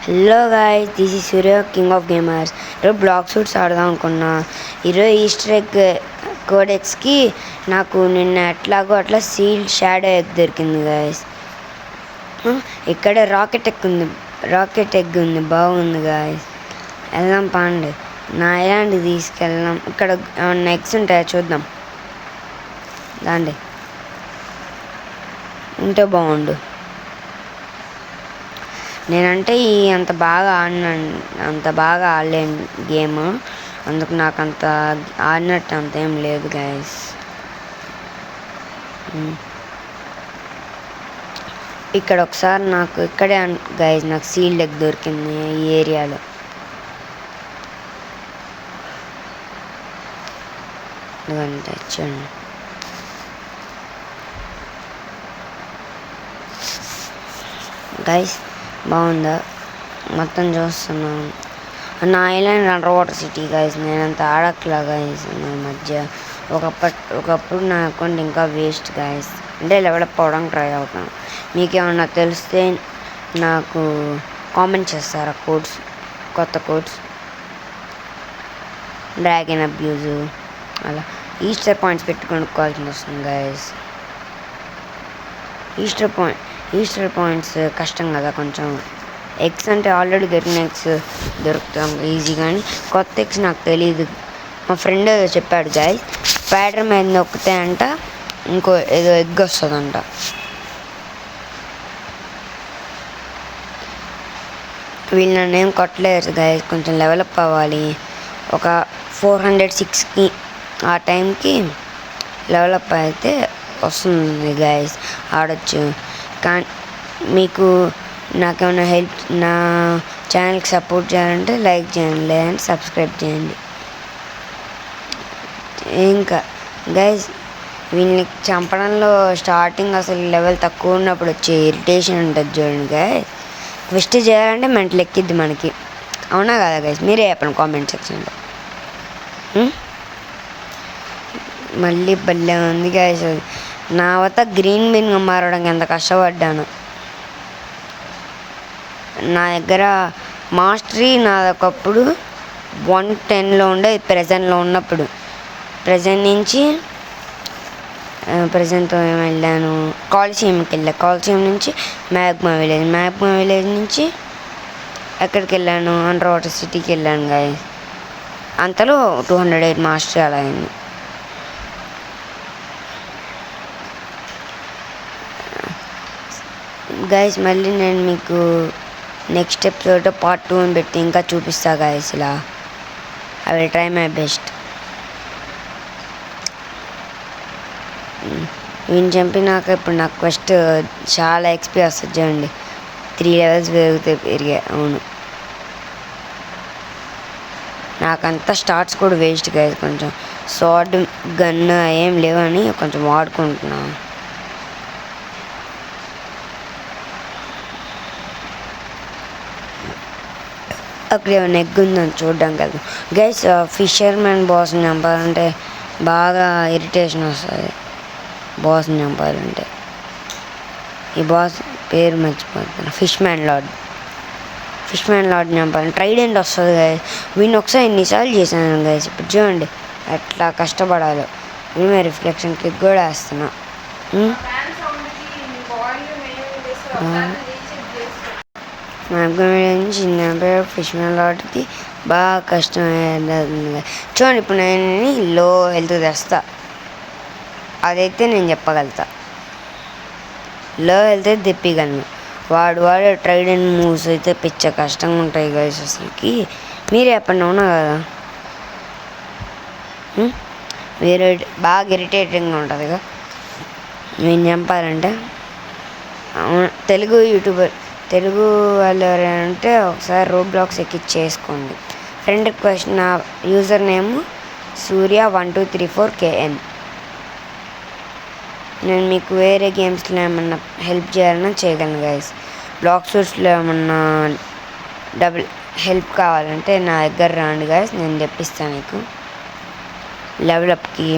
Hello guys, this is Surya, king of gamers. ఈరోజు black shoots ఆడదాం అనుకున్నా. ఈరోజు ఈస్టర్ ఎగ్ కోడెక్స్కి నాకు నిన్న ఎట్లాగో అట్లా సీల్డ్ షాడో ఎగ్ దొరికింది గాయస్. ఇక్కడ రాకెట్ ఎగ్ ఉంది, బాగుంది గాయస్. వెళ్దాం పాండి, నా ఐలాండ్ తీసుకెళ్దాం. ఇక్కడ ఏమన్నా ఎగ్స్ ఉంటాయో చూద్దాం. దాండి ఉంటే బాగుండు. నేనంటే అంత బాగా ఆడలేను గేమ్, అందుకు నాకు అంత ఆడినట్టు అంత ఏం లేదు గాయస్. ఇక్కడ ఒకసారి నాకు ఇక్కడే గాయస్ నాకు సీల్డ్ ఎగ్ దొరికింది ఈ ఏరియాలో. చూడండి గైస్, బాగుందా? మొత్తం చూస్తున్నాను. నా island under water city guys. నేనంత ఆడట్లా గైస్ ఈ మధ్య. ఒకప్పుడు నా అకౌంట్ ఇంకా వేస్ట్ గైస్. అంటే డెవలప్ అవ్వడానికి ట్రై అవుతాను. మీకేమన్నా తెలిస్తే నాకు కామెంట్ చేస్తారా కోడ్స్, కొత్త కోడ్స్? డ్రాగన్ అబ్యూజు అలా ఈస్టర్ పాయింట్స్ పెట్టి కొనుక్కోవాల్సి వస్తుంది గైస్. ఈస్టర్ పాయింట్స్ కష్టం కదా కొంచెం. ఎగ్స్ అంటే ఆల్రెడీ దొరికిన ఎగ్స్ దొరుకుతాం ఈజీ, కానీ కొత్త ఎగ్స్ నాకు తెలియదు. మా ఫ్రెండ్ చెప్పాడు గాయస్, స్పైడర్ మీద నొక్కితే అంట ఇంకో ఏదో ఎగ్ వస్తుందంట. వీళ్ళు నన్ను ఏం కొట్టలేరు గాయస్, కొంచెం డెవలప్ అవ్వాలి. ఒక 406కి ఆ టైంకి డెవలప్ అయితే వస్తుంది గాయస్, ఆడొచ్చు. కానీ మీకు నాకేమైనా హెల్ప్, నా ఛానల్కి సపోర్ట్ చేయాలంటే లైక్ చేయండి, లేదంటే సబ్స్క్రైబ్ చేయండి. ఇంకా గైస్, వీళ్ళని చంపడంలో స్టార్టింగ్ అసలు లెవెల్ తక్కువ ఉన్నప్పుడు వచ్చే ఇరిటేషన్ ఉంటుంది చూడండి గైస్. ట్విస్ట్ చేయాలంటే మెంటల్ ఎక్కిద్ది మనకి, అవునా కదా గైస్? మీరే చెప్పండి కామెంట్ సెక్షన్లో. మళ్ళీ భలే ఉంది గైస్. నా వద్ద గ్రీన్ బిన్గా మారడానికి ఎంత కష్టపడ్డాను. నా దగ్గర మాస్టరీ నాదొకప్పుడు 110లో ఉండేది ప్రెజెంట్లో ఉన్నప్పుడు. ప్రెజెంట్తో ఏమి వెళ్ళాను, కాల్సియంకి వెళ్ళాను. కాల్సియం నుంచి మ్యాగ్మా విలేజ్ నుంచి ఎక్కడికి వెళ్ళాను, అండర్ వాటర్ సిటీకి వెళ్ళాను గాయస్. అంతలో 208 మాస్టరీ అలా అయింది. గైస్, మళ్ళీ నేను మీకు నెక్స్ట్ ఎపిసోడ్ పార్ట్ 2 అని పెట్టి ఇంకా చూపిస్తా గైస్. ఇలా I will try my best. వీని చంపినాక ఇప్పుడు నాకు ఫస్ట్ చాలా ఎక్స్పీ వస్తుంది చూడండి. 3 లెవెల్స్ పెరిగాయి. అవును, నాకంతా స్టార్ట్స్ కూడా వేస్ట్ గైస్. కొంచెం షార్ట్ గన్ ఏం లేవని కొంచెం వాడుకుంటున్నాను. అక్కడ ఏమైనా ఎగ్ ఉందని చూడడం కదా గైస్. ఫిషర్మెన్ బాస్ని చంపాలంటే బాగా ఇరిటేషన్ వస్తుంది. బాస్ని చంపాలంటే ఈ బాస్ పేరు మర్చిపోతాను, ఫిష్ మ్యాన్ లార్డ్ని చంపాలని ట్రైడెంట్ వస్తుంది గైస్. వీడిని ఒకసారి ఎన్నిసార్లు చేశాను గైస్. ఇప్పుడు చూడండి ఎట్లా కష్టపడాలో. వీమే రిఫ్లెక్షన్ కిక్ కూడా వేస్తున్నా. ఫిష్ మ్యాన్ లార్డ్కి బాగా కష్టమవుతుంది. చూడండి ఇప్పుడు నేను లో హెల్త్ తెస్తా, అదైతే నేను చెప్పగలుగుతా. లో హెల్త్ అయితే తెప్పిగలను. వాడు ట్రైడెంట్ మూవ్స్ అయితే పిచ్చ కష్టంగా ఉంటాయి గైస్ అసలుకి. మీరే చెప్పండి, అవునా కదా? మీరు బాగా ఇరిటేటింగ్గా ఉంటుంది కదా నేను చంపాలంటే. తెలుగు వాళ్ళు ఎవరంటే ఒకసారి రోబ్లాక్స్ ఎక్కిచ్చేసుకోండి. ఫ్రెండ్ రిక్వెస్ట్, నా యూజర్ నేమ్ సూర్య 1234KN. నేను మీకు వేరే గేమ్స్లో ఏమన్నా హెల్ప్ చేయాలన్నా చేయగలను గైస్. బ్లాక్ షూట్స్లో ఏమన్నా డబుల్ హెల్ప్ కావాలంటే నా దగ్గర రండి గైస్, నేను తెప్పిస్తాను మీకు. లెవెలప్కి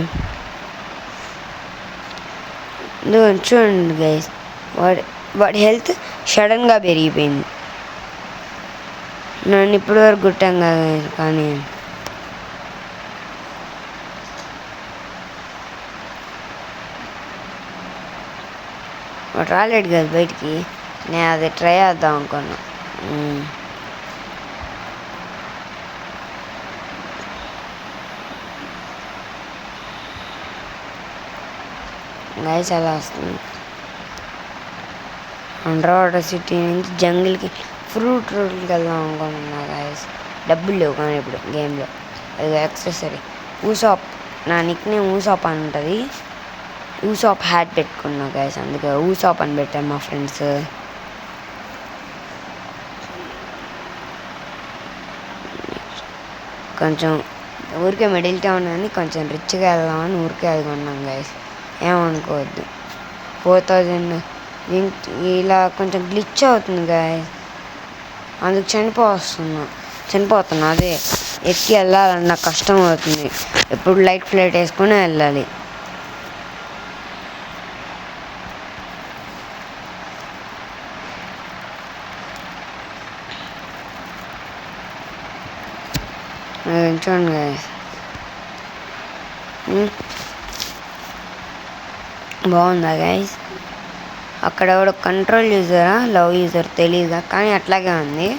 చూడండి గైస్, వాడి హెల్త్ సడన్గా పెరిగిపోయింది. నన్ను ఇప్పటి వరకు గుట్టాం కదా కానీ రాలేడు కదా బయటికి. నేను అది ట్రై చేద్దాం అనుకున్నా. గైస్ అలా వస్తుంది. అండర్ వాటర్ సిటీ నుంచి జంగిల్కి ఫ్రూట్ రోడ్కి వెళ్దాం అనుకుంటున్నా గైస్. డబ్బులు లేవు కానీ ఇప్పుడు గేమ్లో. అది యాక్సెసరీ ఊసాప్, నా నిక్ నేమ్ ఊసాప్ అని ఉంటుంది. ఊసాప్ హ్యాట్ పెట్టుకున్నా గైస్, అందుకే ఊసాప్ అని పెట్టాను మా ఫ్రెండ్స్. కొంచెం ఊరికే మిడిల్ టౌన్ అని కొంచెం రిచ్గా వెళ్దామని ఊరికే అది కొన్నాం గైస్, ఏమనుకోవద్దు. 4000 ఇలా కొంచెం గ్లిచ్ అవుతుంది గైస్, అందుకు చనిపోతున్నా. అదే ఎక్కి వెళ్ళాలన్న కష్టం అవుతుంది. ఎప్పుడు లైట్ ఫ్లైట్ వేసుకుని వెళ్ళాలి. చూడండి గైస్, బాగుందా గైస్? అక్కడ ఎవడో కంట్రోల్ యూజరా లవ్ యూజర్ తెలీదా, కానీ అట్లాగే ఉంది.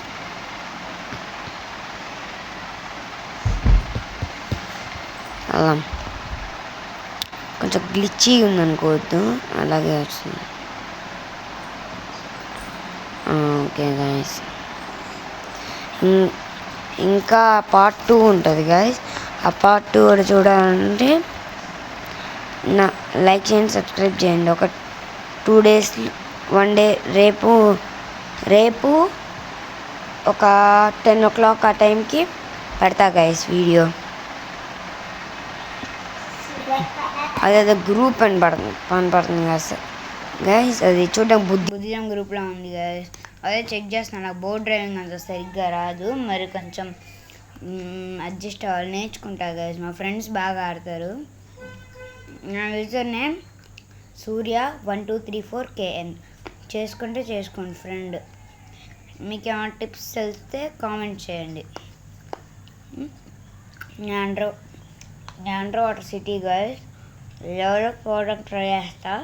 అలా కొంచెం గ్లిచ్చి ఉందనుకోవద్దు, అలాగే వస్తుంది. ఓకే గైస్, ఇంకా పార్ట్ 2 ఉంటుంది గైస్. ఆ పార్ట్ 2 కూడా చూడాలంటే నా లైక్ చేయండి, సబ్స్క్రైబ్ చేయండి. ఒక 2 days 1 day రేపు ఒక 10 o'clock ఆ టైంకి పెడతా గైస్ వీడియో. అదేదో గ్రూప్ అని పడుతుంది గైస్, అది చూడడం బుద్ధిజం గ్రూప్లో ఉంది గైస్. అదే చెక్ చేస్తున్నాను, నాకు బోర్డ్ డ్రైవింగ్ అంత సరిగ్గా రాదు, మరి కొంచెం అడ్జస్ట్ అవ్వాలి, నేర్చుకుంటా గైస్. మా ఫ్రెండ్స్ బాగా ఆడతారు. నా యూజర్ నేమ్ సూర్య 1234KN. చేసుకోండి ఫ్రెండ్. మీకు ఏమైనా టిప్స్ తెలిస్తే కామెంట్ చేయండి. అండర్ వాటర్ సిటీ గైస్ లెవెల్కి పోవడం ట్రై చేస్తా.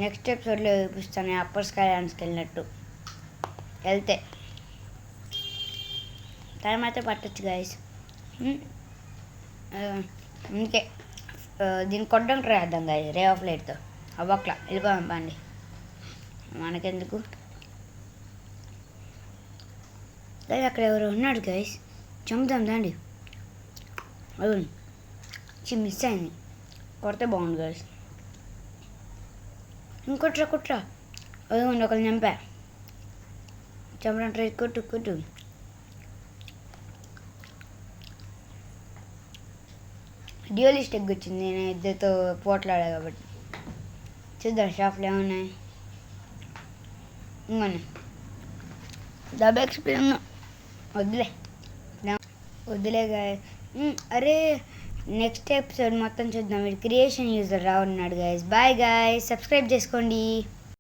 నెక్స్ట్ ఎపిసోడ్లో చూపిస్తాను అప్పర్ స్కై ల్యాండ్స్కి వెళ్ళినట్టు. వెళ్తే టైం అయితే పట్టచ్చు గైస్. అందుకే దీన్ని కొట్టడం ట్రై చేద్దాం గైస్, రే ఆఫ్ లైట్తో. అవ్వట్లా, వెళ్ళిపోదాం పండి, మనకెందుకు. గైస్ అక్కడ ఎవరు ఉన్నాడు గైస్, చంపుదాం దాండి. అవును మిస్ అయింది, కొడితే బాగుంది గైస్. ఇంకొట్రా అదిగోండి ఒకరిని చంపడం ట్రై, కొట్టు. డ్యూయలిస్ట్ ఎగ్గొచ్చింది, నేను ఇద్దరితో పోట్లాడా కాబట్టి. చూద్దాం షాప్లో ఏమున్నాయి. ఇంకొన్ని డబ్బు ఎక్స్పీరియన్స్ వద్దులే గాయస్. అరే నెక్స్ట్ ఎపిసోడ్ మొత్తం చూద్దాం. వీడు క్రియేషన్ యూజర్ రావున్నాడు గైస్. బాయ్ గైస్, సబ్స్క్రైబ్ చేసుకోండి.